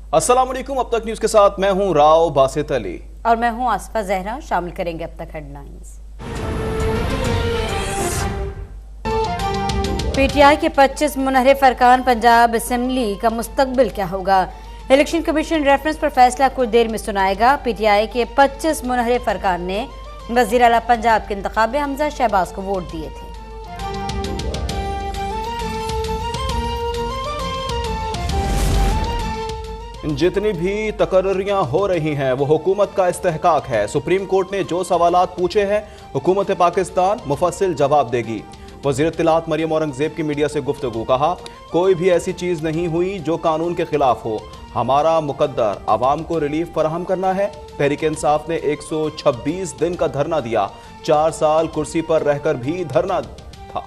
अस्सलाम वालेकुम। अब तक न्यूज के साथ मैं हूं राव बासित अली और मैं हूं आसफा जहरा। शामिल करेंगे अब तक हेडलाइंस। पीटीआई के 25 मुनहरिफ अरकान, पंजाब असेंबली का मुस्तकबिल क्या होगा? इलेक्शन कमीशन रेफरेंस पर फैसला कुछ देर में सुनाएगा। पीटीआई के 25 मुनहरिफ अरकान ने वज़ीर आला पंजाब के इंतखाब में हमजा शहबाज को वोट दिए थे। जितनी भी तकर्रियां हो रही हैं वो हुकूमत का इस्तेहकाक है। सुप्रीम कोर्ट ने जो सवालात पूछे हैं हुकूमत पाकिस्तान मुफस्सिल जवाब देगी। वज़ीर इत्तलात मरियम औरंगज़ेब की मीडिया से गुफ्तगू, कहा कोई भी ऐसी चीज़ नहीं हुई जो कानून के खिलाफ हो। हमारा मुकद्दर आवाम को रिलीफ फराहम करना है। तहरीक इंसाफ ने 126 दिन का धरना दिया। 4 साल कुर्सी पर रहकर भी धरना था।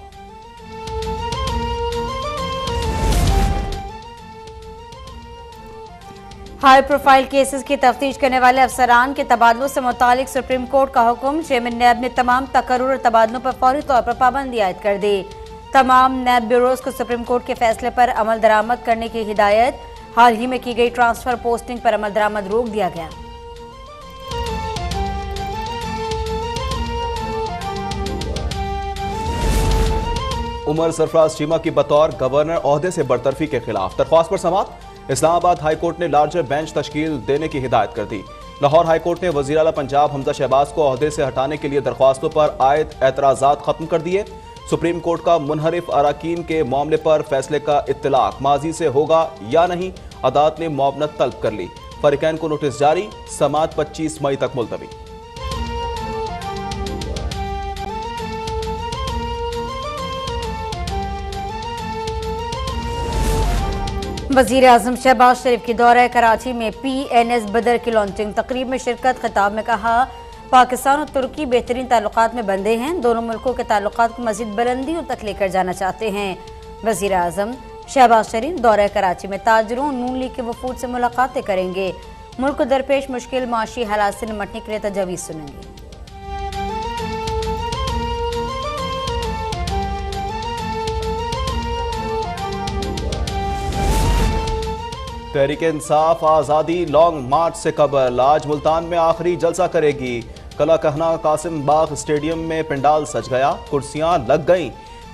हाई प्रोफाइल केसेस की तफ्तीश करने वाले अफसरान के तबादलों से मुतालिक सुप्रीम कोर्ट का हुक्म। चेयरमैन नैब ने तमाम तकर्रुर और तबादलों पर फौरी तौर पर पाबंदी आयद कर दी। तमाम नैब ब्यूरोज को सुप्रीम कोर्ट के फैसले पर अमल दरामद करने की हिदायत। हाल ही में की गई ट्रांसफर पोस्टिंग पर अमल दरामद रोक दिया गया। उमर सरफराज चीमा की बतौर गवर्नर ओहदे से बरतरफी के खिलाफ दरख्वास्त पर समाअत। इस्लामाबाद हाई कोर्ट ने लार्जर बेंच तश्कील देने की हिदायत कर दी। लाहौर हाई कोर्ट ने वज़ीर आला पंजाब हमजा शहबाज को ओहदे से हटाने के लिए दरख्वास्तों पर आयद एतराज़ात खत्म कर दिए। सुप्रीम कोर्ट का मुनहरिफ अराकीन के मामले पर फैसले का इत्तलाक माजी से होगा या नहीं, अदालत ने मुआवनत तलब कर ली। फरीकैन को नोटिस जारी। समाअत 25 मई तक मुलतवी। वज़ीर आज़म शहबाज शरीफ की दौरा कराची में PNS बदर की लॉन्चिंग तकरीब में शिरकत। खिताब में कहा पाकिस्तान और तुर्की बेहतरीन ताल्लुकात में बंधे हैं। दोनों मुल्कों के ताल्लुकात को मज़ीद बुलंदियों तक लेकर जाना चाहते हैं। वज़ीर आज़म शहबाज शरीफ दौरा कराची में ताजरों नून लीग के वफूद से मुलाकातें करेंगे। मुल्क को दरपेश मुश्किल माशी हालात से निपटने के लिए तजवीज़ सुनेंगे। तहरीक इंसाफ आज़ादी लॉन्ग मार्च से कबल आज मुल्तान में आखिरी जलसा करेगी। कला कहना कासिम बाग स्टेडियम में पंडाल सज गया। कुर्सियां लग गईं।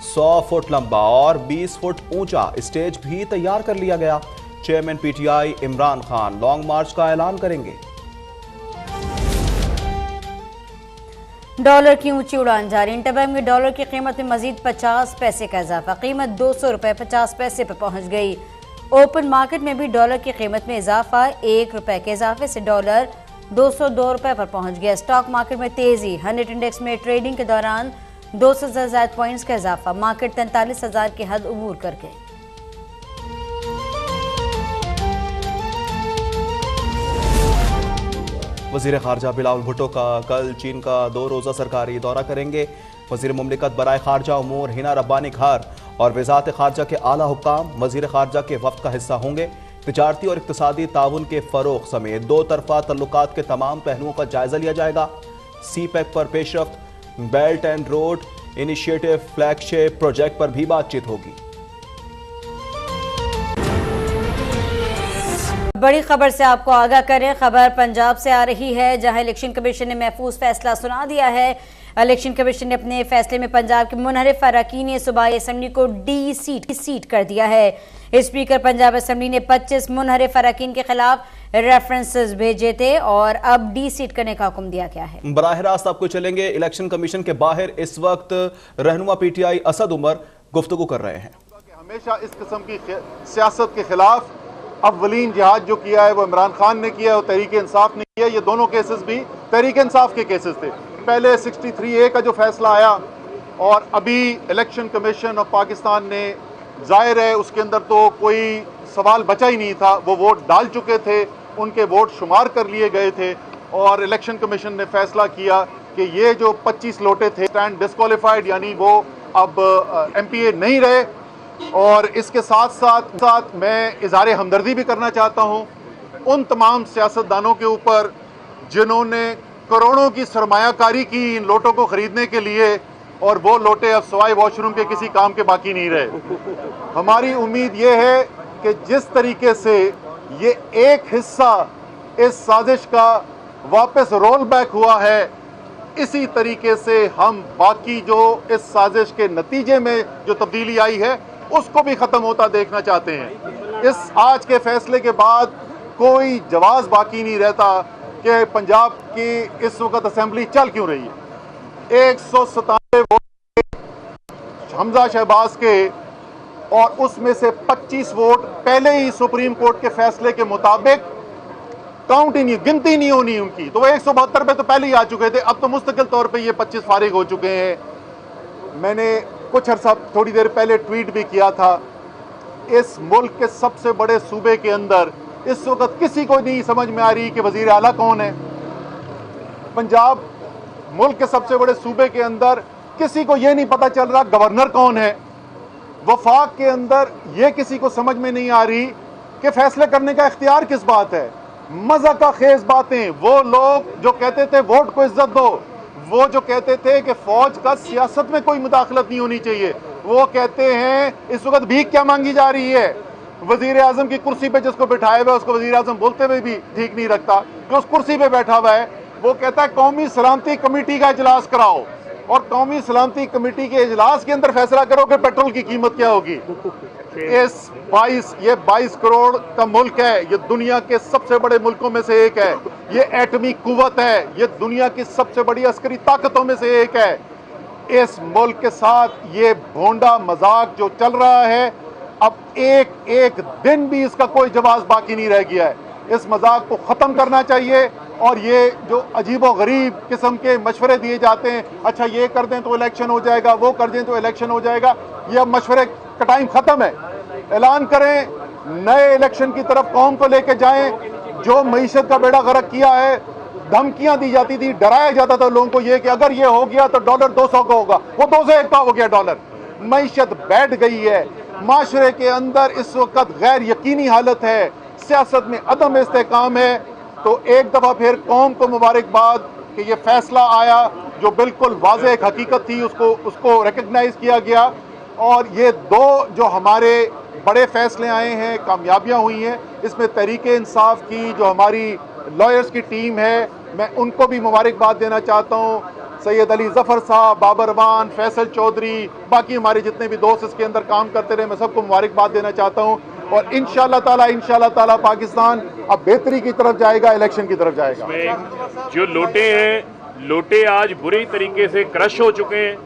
100 फुट लंबा और 20 फुट ऊंचा स्टेज भी तैयार कर लिया गया। Chairman PTI Imran Khan long march का ऐलान करेंगे। डॉलर की ऊंची उड़ान जारी। इंटरबैंक में डॉलर की कीमत में मजीद 50 पैसे का इजाफा। कीमत 200 रुपये 50 पैसे पर पहुंच गई। ओपन मार्केट में भी डॉलर की कीमत में इजाफा। 1 रुपये के इजाफे से डॉलर 202 रुपये पर पहुंच गया। स्टॉक मार्केट में तेजी। 100 इंडेक्स में ट्रेडिंग के दौरान 200 से ज्यादा पॉइंट्स का इजाफा। मार्केट 43,000 की हद अबूर कर गए। वज़ीर ख़ारजा बिलावल भुट्टो का कल चीन का 2 रोज़ा सरकारी दौरा करेंगे। वज़ीर मुमलिकत बराए ख़ारजा उमूर हिना रब्बानी घर और वज़ारत ख़ारजा के आला हुक्काम वज़ीर ख़ारजा के वफ़द का हिस्सा होंगे। तिजारती और इक़्तिसादी ताउन के फ़रोग़ समेत 2 तरफ़ा तल्लुकात के तमाम पहलुओं का जायज़ा लिया जाएगा। CPEC पर पेशरफ्त, belt and road initiative flagship project पर भी बातचीत होगी। बड़ी खबर से आपको आगाह करें। खबर पंजाब से आ रही है, जहां इलेक्शन कमीशन ने महफूज फैसला सुना दिया है। इलेक्शन कमीशन ने अपने फैसले में पंजाब के मुनहरिफ अरकान सूबाई असेंबली को डी सीट कर दिया है। स्पीकर पंजाब असेंबली ने 25 मुनहरिफ अरकान के खिलाफ रेफरेंसेस भेजे थे और अब डी सीट करने का हुक्म दिया गया है। बराह रास्त आपको चलेंगे इलेक्शन कमीशन के बाहर। इस वक्त रहनुमा पीटीआई असद उमर गुफ्तगू कर रहे हैं। हमेशा इस किस्म की सियासत के खिलाफ अव्वलीन जिहाद जो किया है वो इमरान खान ने किया है और तहरीक इंसाफ ने किया। ये दोनों केसेस भी तहरीक इंसाफ के केसेस थे। पहले 63A का जो फैसला आया और अभी इलेक्शन कमीशन ऑफ पाकिस्तान ने, जाहिर है उसके अंदर तो कोई सवाल बचा ही नहीं था। वो वोट डाल चुके थे, उनके वोट शुमार कर लिए गए थे और इलेक्शन कमीशन ने फैसला किया कि ये जो 25 लोटे थे स्टैंड डिस्क्वालीफाइड, यानी वो अब MPA नहीं रहे। और इसके साथ साथ मैं इज़हार हमदर्दी भी करना चाहता हूँ उन तमाम सियासतदानों के ऊपर जिन्होंने करोड़ों की सरमायाकारी की इन लोटों को ख़रीदने के लिए, और वो लोटे अब सवाई वॉशरूम के किसी काम के बाकी नहीं रहे। हमारी उम्मीद ये है कि जिस तरीके से ये एक हिस्सा इस साजिश का वापस रोल बैक हुआ है। इसी तरीके से हम बाकी जो इस साजिश के नतीजे में जो तब्दीली आई है उसको भी ख़त्म होता देखना चाहते हैं। इस आज के फैसले के बाद कोई जवाब बाकी नहीं रहता कि पंजाब की इस वक्त असेंबली चल क्यों रही है। 197 वोट हमजा शहबाज के और उसमें से 25 वोट पहले ही सुप्रीम कोर्ट के फैसले के मुताबिक काउंट ही नहीं, गिनती नहीं होनी उनकी, तो वो 172 पे तो पहले ही आ चुके थे। अब तो मुस्तकिल तौर पे ये 25 फारिग हो चुके हैं। मैंने कुछ अर्सा थोड़ी देर पहले ट्वीट भी किया था, इस मुल्क के सबसे बड़े सूबे के अंदर इस वक्त किसी को नहीं समझ में आ रही कि वजीर आला कौन है। पंजाब मुल्क के सबसे बड़े सूबे के अंदर किसी को यह नहीं पता चल रहा गवर्नर कौन है। वफाक के अंदर यह किसी को समझ में नहीं आ रही कि फैसले करने का इख्तियार किस बात है। मजा का खेज बातें, वो लोग जो कहते थे वोट को इज्जत दो, वो जो कहते थे कि फौज का सियासत में कोई मुदाखलत नहीं होनी चाहिए, वो कहते हैं इस वक्त भीख क्या मांगी जा रही है। वजीर आजम की कुर्सी पे जिसको बिठाया हुआ है उसको वजीर आजम बोलते हुए भी ठीक नहीं रखता कि उस कुर्सी पे बैठा हुआ है। वो कहता है कौमी सलामती कमेटी का इजलास कराओ और कौमी सलामती कमेटी के इजलास के अंदर फैसला करो कि पेट्रोल की कीमत क्या होगी। इस 22 करोड़ का मुल्क है, ये दुनिया के सबसे बड़े मुल्कों में से एक है, ये एटमी कुव्वत है, ये दुनिया की सबसे बड़ी अस्करी ताकतों में से एक है। इस मुल्क के साथ ये भोंडा मजाक जो चल रहा है, अब एक दिन भी इसका कोई जवाब बाकी नहीं रह गया है। इस मजाक को ख़त्म करना चाहिए और ये जो अजीबो गरीब किस्म के मशवरे दिए जाते हैं, अच्छा ये कर दें तो इलेक्शन हो जाएगा, वो कर दें तो इलेक्शन हो जाएगा, ये अब मशवरे का टाइम ख़त्म है। ऐलान करें, नए इलेक्शन की तरफ कौम को लेके जाएं। जो मईशत का बेड़ा गर्क किया है, धमकियां दी जाती थी, डराया जाता था लोगों को ये कि अगर ये हो गया तो डॉलर 200 का होगा, वो 201 का हो गया डॉलर। मईशत बैठ गई है, माशरे के अंदर इस वक्त गैर यकीनी हालत है, सियासत में अदम इस्तेकाम है। तो एक दफ़ा फिर कौम को मुबारकबाद कि ये फैसला आया जो बिल्कुल वाज़ेह एक हकीकत थी, उसको रिकग्नाइज किया गया। और ये दो जो हमारे बड़े फैसले आए हैं, कामयाबियां हुई हैं, इसमें तहरीक इंसाफ की जो हमारी लॉयर्स की टीम है, मैं उनको भी मुबारकबाद देना चाहता हूँ। सैयद अली ज़फ़र साहब, बाबर वान, फैसल चौधरी, बाकी हमारे जितने भी दोस्त इसके अंदर काम करते रहे, मैं सबको मुबारकबाद देना चाहता हूँ। और इंशाअल्लाह ताला पाकिस्तान अब बेहतरी की तरफ जाएगा, इलेक्शन की तरफ जाएगा। जो लोटे हैं, लोटे आज बुरी तरीके से क्रश हो चुके हैं।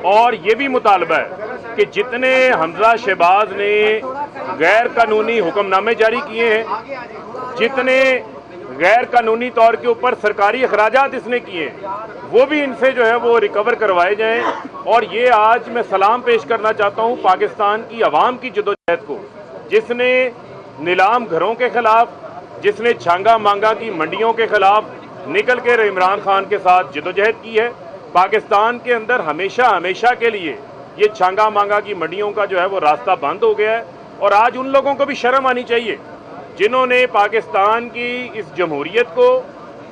और ये भी मुतालबा है कि जितने हमजा शहबाज ने गैर कानूनी हुक्मनामे जारी किए हैं, जितने गैर कानूनी तौर के ऊपर सरकारी अखराजात इसने किए हैं, वो भी इनसे जो है वो रिकवर करवाए जाएं। और ये आज मैं सलाम पेश करना चाहता हूँ पाकिस्तान की आवाम की जदोजहद को, जिसने नीलाम घरों के खिलाफ, जिसने छांगा मांगा की मंडियों के खिलाफ निकल कर इमरान खान के साथ जदोजहद की है। पाकिस्तान के अंदर हमेशा के लिए ये छांगा मांगा की मंडियों का जो है वो रास्ता बंद हो गया है। और आज उन लोगों को भी शर्म आनी चाहिए जिन्होंने पाकिस्तान की इस जमहूरियत को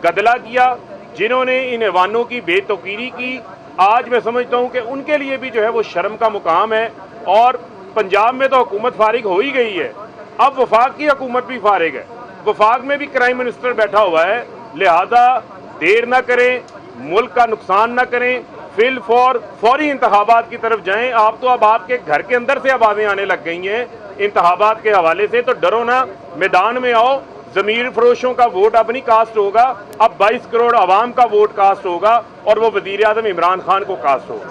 गदला किया, जिन्होंने इन ऐवानों की बेतौकीरी की। आज मैं समझता हूँ कि उनके लिए भी जो है वो शर्म का मुकाम है। और पंजाब में तो हुकूमत फारिग हो ही गई है, अब वफाक की हुकूमत भी फारिग है, वफाक में भी क्राइम मिनिस्टर बैठा हुआ है। लिहाजा देर ना करें, मुल्क का नुकसान ना करें, फौरी इंतखाबात की तरफ जाएं। आप तो अब आपके घर के अंदर से आवाज़ें आने लग गई हैं इंतखाबात के हवाले से, तो डरो ना, मैदान में आओ। ज़मीर फरोशों का वोट अब नहीं कास्ट होगा, अब 22 करोड़ आवाम का वोट कास्ट होगा और वो वज़ीर आज़म इमरान खान को कास्ट होगा।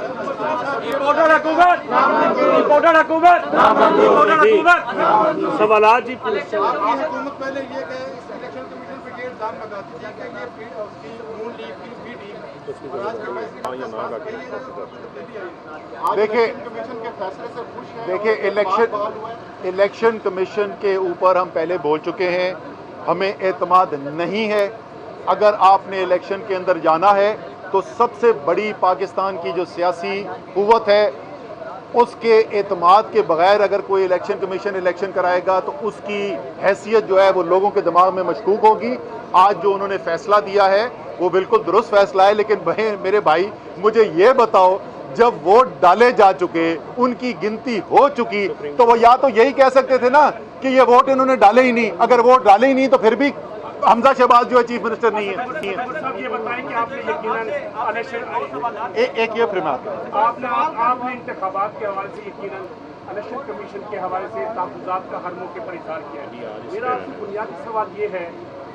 सवालात जी देखिए इलेक्शन कमीशन के ऊपर हम पहले बोल चुके हैं, हमें एतमाद नहीं है। अगर आपने इलेक्शन के अंदर जाना है तो सबसे बड़ी पाकिस्तान की जो सियासी कुव्वत है उसके एतमाद के बगैर अगर कोई इलेक्शन कमीशन इलेक्शन कराएगा तो उसकी हैसियत जो है वो लोगों के दिमाग में मशकूक होगी। आज जो उन्होंने फैसला दिया है वो बिल्कुल दुरुस्त फैसला है, लेकिन मेरे भाई मुझे ये बताओ जब वोट डाले जा चुके, उनकी गिनती हो चुकी, तो वो या तो यही कह सकते थे ना कि ये वोट इन्होंने डाले ही नहीं। अगर वोट डाले ही नहीं तो फिर भी हमजा शहबाज जो है चीफ मिनिस्टर नहीं है। ये बताएं कि आपने यकीनन एक ये फिर आपने इंतखाबात के हवाले से यकीनन इलेक्शन कमीशन के हवाले से तहफ़्फ़ुज़ात का हर मौके पर इज़हार किया। मेरा आपसे बुनियादी सवाल ये है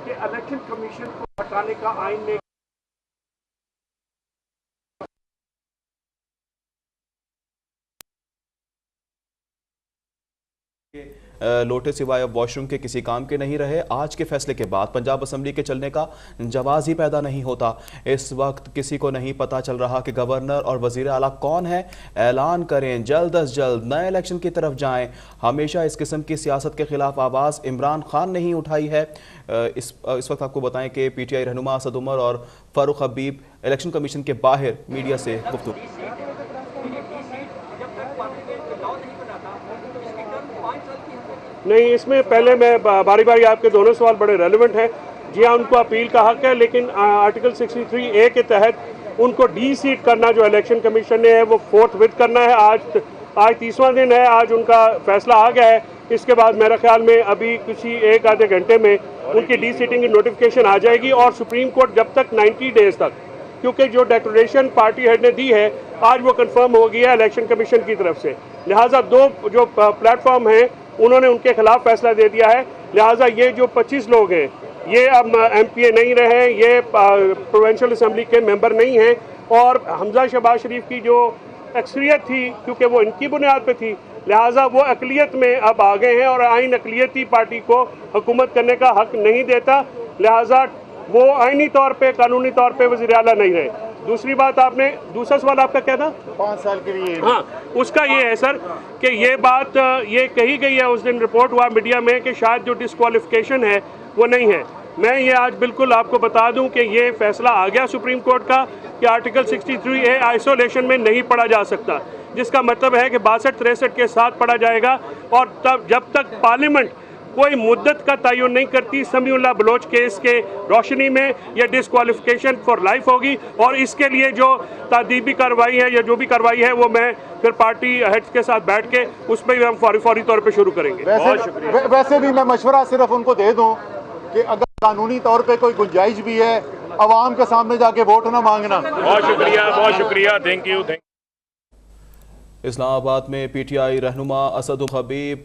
कि इलेक्शन कमीशन को हटाने का आइन में लोटे सिवाय अब वॉशरूम के किसी काम के नहीं रहे। आज के फैसले के बाद पंजाब असम्बली के चलने का जवाज ही पैदा नहीं होता। इस वक्त किसी को नहीं पता चल रहा कि गवर्नर और वजीर आला कौन है। ऐलान करें, जल्द अज जल्द नए इलेक्शन की तरफ जाएं। हमेशा इस किस्म की सियासत के खिलाफ आवाज़ इमरान खान ने ही उठाई है। इस वक्त आपको बताएं कि PTI रहनुमा असद उमर और फारूक हबीब इलेक्शन कमीशन के बाहर मीडिया से गुफ्तगू। नहीं, इसमें पहले मैं बारी बारी आपके दोनों सवाल बड़े रेलेवेंट हैं। जी हाँ, उनको अपील का हक है, लेकिन आर्टिकल 63A के तहत उनको डी-सीट करना जो इलेक्शन कमीशन ने है वो फोर्थ करना है। आज 30वां दिन है, आज उनका फैसला आ गया है। इसके बाद मेरे ख्याल में अभी कुछ ही एक आधे घंटे में उनकी डी-सीटिंग की नोटिफिकेशन आ जाएगी और सुप्रीम कोर्ट जब तक 90 डेज तक, क्योंकि जो डिक्लेरेशन पार्टी हेड ने दी है आज वो कंफर्म हो गई है इलेक्शन कमीशन की तरफ से, लिहाजा दो जो प्लेटफॉर्म हैं उन्होंने उनके खिलाफ फैसला दे दिया है। लिहाजा ये जो 25 लोग हैं ये अब MPA नहीं रहे, ये प्रोविंशियल असम्बली के मेंबर नहीं हैं और हमजा शहबाज शरीफ की जो अक्सरियत थी, क्योंकि वो इनकी बुनियाद पे थी, लिहाजा वो अकलियत में अब आ गए हैं और आइन अकलियती पार्टी को हुकूमत करने का हक नहीं देता। लिहाजा वो आइनी तौर पे, कानूनी तौर पे वज़ीर आला नहीं रहे। दूसरी बात, आपने दूसरा सवाल आपका क्या था? 5 साल के लिए। हाँ, उसका ये है सर कि ये बात ये कही गई है, उस दिन रिपोर्ट हुआ मीडिया में कि शायद जो डिस्क्वालिफिकेशन है वो नहीं है। मैं ये आज बिल्कुल आपको बता दूं कि ये फैसला आ गया सुप्रीम कोर्ट का कि आर्टिकल 63A आइसोलेशन में नहीं पढ़ा जा सकता, जिसका मतलब है कि 62-63 के साथ पढ़ा जाएगा और तब जब तक पार्लियामेंट कोई मुद्दत का तयन नहीं करती समीउल्लाह बलोच केस के रोशनी में यह डिस्क्वालिफिकेशन फॉर लाइफ होगी। और इसके लिए जो तादीबी कार्रवाई है या जो भी कार्रवाई है वो मैं फिर पार्टी हेड्स के साथ बैठ के उस पर हम फौरी तौर पे शुरू करेंगे। वैसे भी मैं मशवरा सिर्फ उनको दे दूं कि अगर कानूनी तौर पे कोई गुंजाइश भी है, अवाम के सामने जाके वोट ना मांगना। बहुत शुक्रिया, थैंक यू। इस्लामाबाद में PTI रहनुमा असद हबीब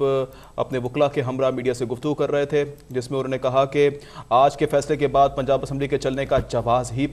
अपने वकला के हमरा मीडिया से गुफ्तगू कर रहे थे, जिसमें उन्होंने कहा कि आज के फैसले के बाद पंजाब असम्बली के चलने का जवाज़ ही